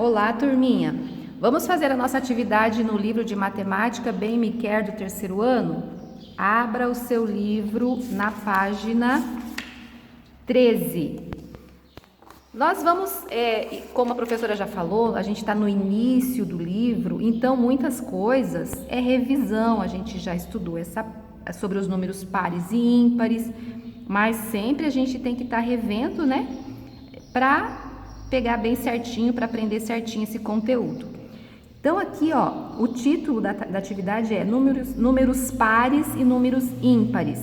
Olá, turminha! Vamos fazer a nossa atividade no livro de matemática Bem Me Quer do terceiro ano? Abra o seu livro na página 13. Nós vamos, como a professora já falou, a gente está no início do livro, então muitas coisas é revisão, a gente já estudou sobre os números pares e ímpares, mas sempre a gente tem que estar revendo, né? Para pegar bem certinho, para aprender certinho esse conteúdo. Então aqui, ó, o título da atividade é números pares e números ímpares.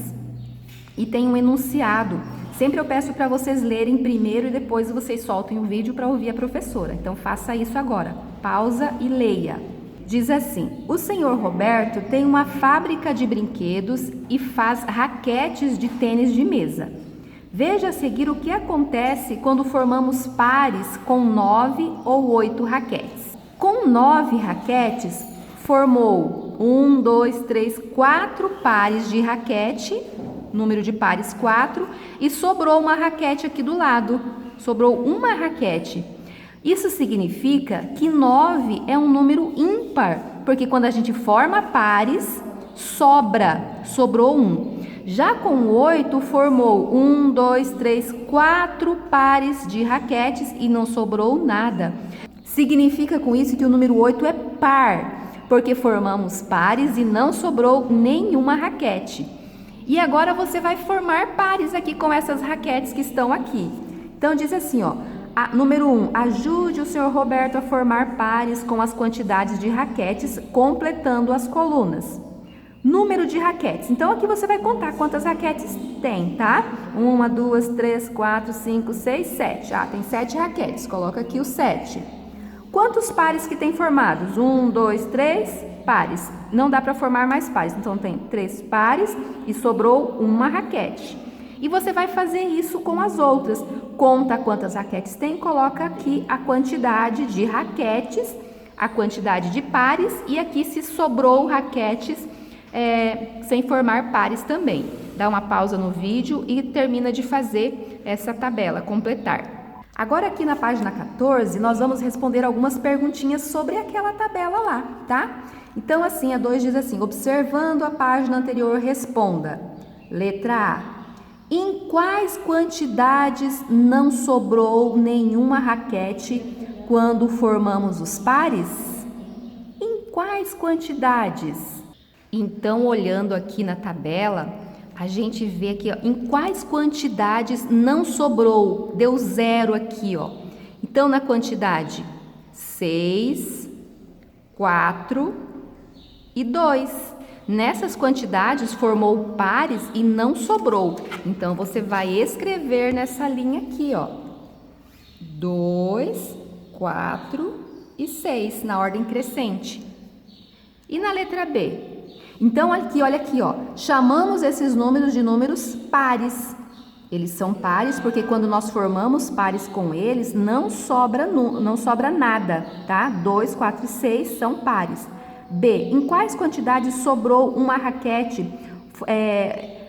E tem um enunciado. Sempre eu peço para vocês lerem primeiro e depois vocês soltem o vídeo para ouvir a professora. Então faça isso agora. Pausa e leia. Diz assim: o senhor Roberto tem uma fábrica de brinquedos e faz raquetes de tênis de mesa. Veja a seguir o que acontece quando formamos pares com 9 ou 8 raquetes. Com 9 raquetes, formou 1, 2, 3, 4 pares de raquete, número de pares 4, e sobrou uma raquete aqui do lado, sobrou uma raquete. Isso significa que 9 é um número ímpar, porque quando a gente forma pares, sobrou 1. Já com 8, formou 1, 2, 3, 4 pares de raquetes e não sobrou nada. Significa com isso que o número 8 é par, porque formamos pares e não sobrou nenhuma raquete. E agora você vai formar pares aqui com essas raquetes que estão aqui. Então diz assim, ó, número 1, ajude o senhor Roberto a formar pares com as quantidades de raquetes, completando as colunas. Número de raquetes. Então, aqui você vai contar quantas raquetes tem, tá? 1, 2, 3, 4, 5, 6, 7. Tem 7 raquetes. Coloca aqui o 7. Quantos pares que tem formados? 1, 2, 3 pares. Não dá para formar mais pares. Então, tem 3 pares e sobrou uma raquete. E você vai fazer isso com as outras. Conta quantas raquetes tem, coloca aqui a quantidade de raquetes, a quantidade de pares e aqui se sobrou raquetes sem formar pares também. Dá uma pausa no vídeo e termina de fazer essa tabela, completar. Agora aqui na página 14, nós vamos responder algumas perguntinhas sobre aquela tabela lá, tá? Então assim, a 2 diz assim, observando a página anterior, responda. Letra A. Em quais quantidades não sobrou nenhuma raquete quando formamos os pares? Em quais quantidades? Então, olhando aqui na tabela, a gente vê aqui, ó, em quais quantidades não sobrou, deu 0 aqui, ó. Então, na quantidade 6, 4 e 2. Nessas quantidades formou pares e não sobrou. Então, você vai escrever nessa linha aqui, ó. 2, 4 e 6, na ordem crescente. E na letra B? Então, aqui, olha aqui, ó, chamamos esses números de números pares. Eles são pares porque quando nós formamos pares com eles, não sobra nada, tá? 2, 4 e 6 são pares. B, em quais quantidades sobrou uma raquete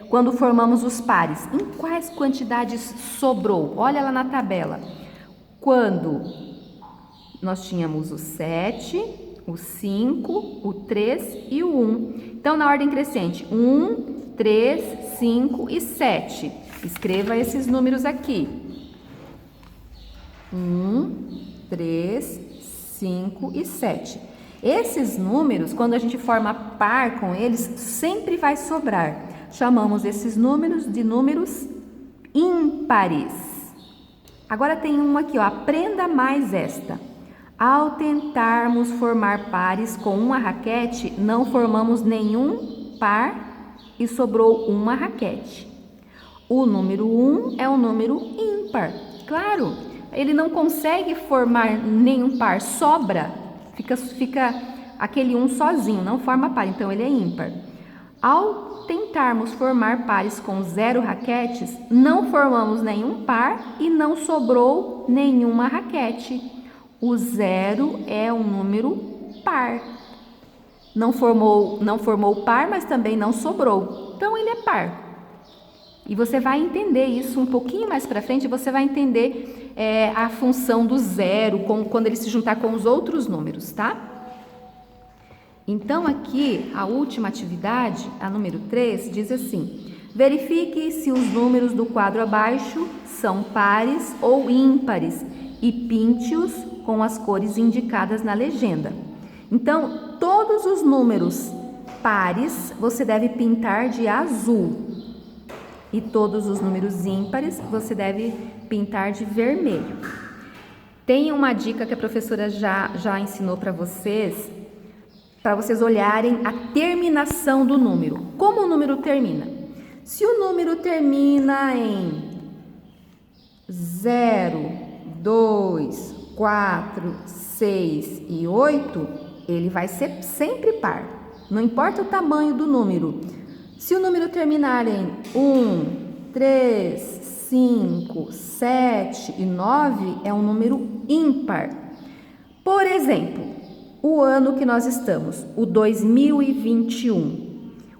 quando formamos os pares? Em quais quantidades sobrou? Olha lá na tabela. Quando nós tínhamos o 7... o 5, o 3 e o 1. Então, na ordem crescente, 1, 3, 5 e 7. Escreva esses números aqui. 1, 3, 5 e 7. Esses números, quando a gente forma par com eles, sempre vai sobrar. Chamamos esses números de números ímpares. Agora tem uma aqui, ó, aprenda mais esta. Ao tentarmos formar pares com uma raquete, não formamos nenhum par e sobrou uma raquete. O número 1 é um número ímpar. Claro, ele não consegue formar nenhum par, sobra, fica aquele 1 sozinho, não forma par, então ele é ímpar. Ao tentarmos formar pares com 0 raquetes, não formamos nenhum par e não sobrou nenhuma raquete. O 0 é um número par. Não formou par, mas também não sobrou. Então, ele é par. E você vai entender isso um pouquinho mais para frente, você vai entender a função do zero, quando ele se juntar com os outros números, tá? Então, aqui, a última atividade, a número 3, diz assim: verifique se os números do quadro abaixo são pares ou ímpares e pinte-os com as cores indicadas na legenda. Então, todos os números pares você deve pintar de azul e todos os números ímpares você deve pintar de vermelho. Tem uma dica que a professora já ensinou para vocês olharem a terminação do número. Como o número termina? Se o número termina em 0, 2, 4, 6 e 8, ele vai ser sempre par. Não importa o tamanho do número. Se o número terminar em 1, 3, 5, 7 e 9, é um número ímpar. Por exemplo, o ano que nós estamos, o 2021.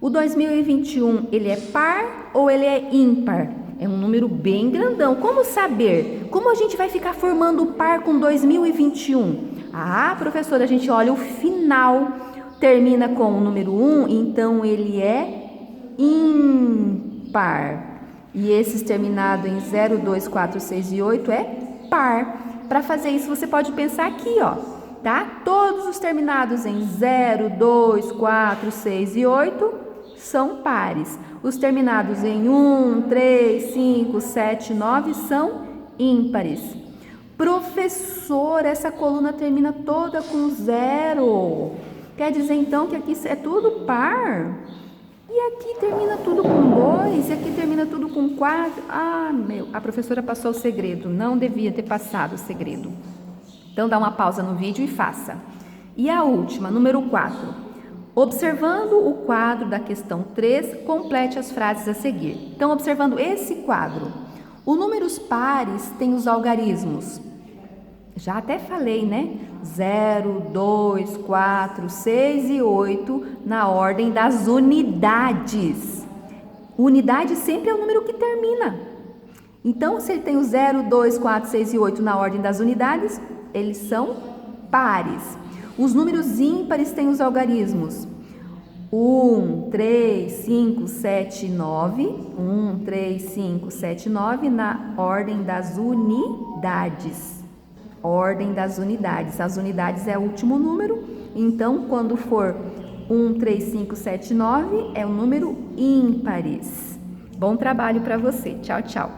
O 2021, ele é par ou ele é ímpar? É um número bem grandão. Como saber? Como a gente vai ficar formando par com 2021? Ah, professora, a gente olha o final, termina com o número 1, então ele é ímpar. E esses terminados em 0, 2, 4, 6 e 8 é par. Para fazer isso, você pode pensar aqui, ó, tá? Todos os terminados em 0, 2, 4, 6 e 8 são pares. Os terminados em 1, 3, 5, 7, 9 são ímpares. Professor, essa coluna termina toda com 0. Quer dizer então que aqui é tudo par? E aqui termina tudo com 2, e aqui termina tudo com 4. Ah, a professora passou o segredo, não devia ter passado o segredo. Então, dá uma pausa no vídeo e faça. E a última, número 4. Observando o quadro da questão 3, complete as frases a seguir. Então, observando esse quadro, os números pares têm os algarismos. Já até falei, né? 0, 2, 4, 6 e 8 na ordem das unidades. Unidade sempre é o número que termina. Então, se ele tem o 0, 2, 4, 6 e 8 na ordem das unidades, eles são pares. Os números ímpares têm os algarismos. 1, 3, 5, 7, 9. 1, 3, 5, 7, 9 na ordem das unidades. Ordem das unidades. As unidades é o último número, então quando for 1, 3, 5, 7, 9 é o número ímpares. Bom trabalho para você. Tchau, tchau.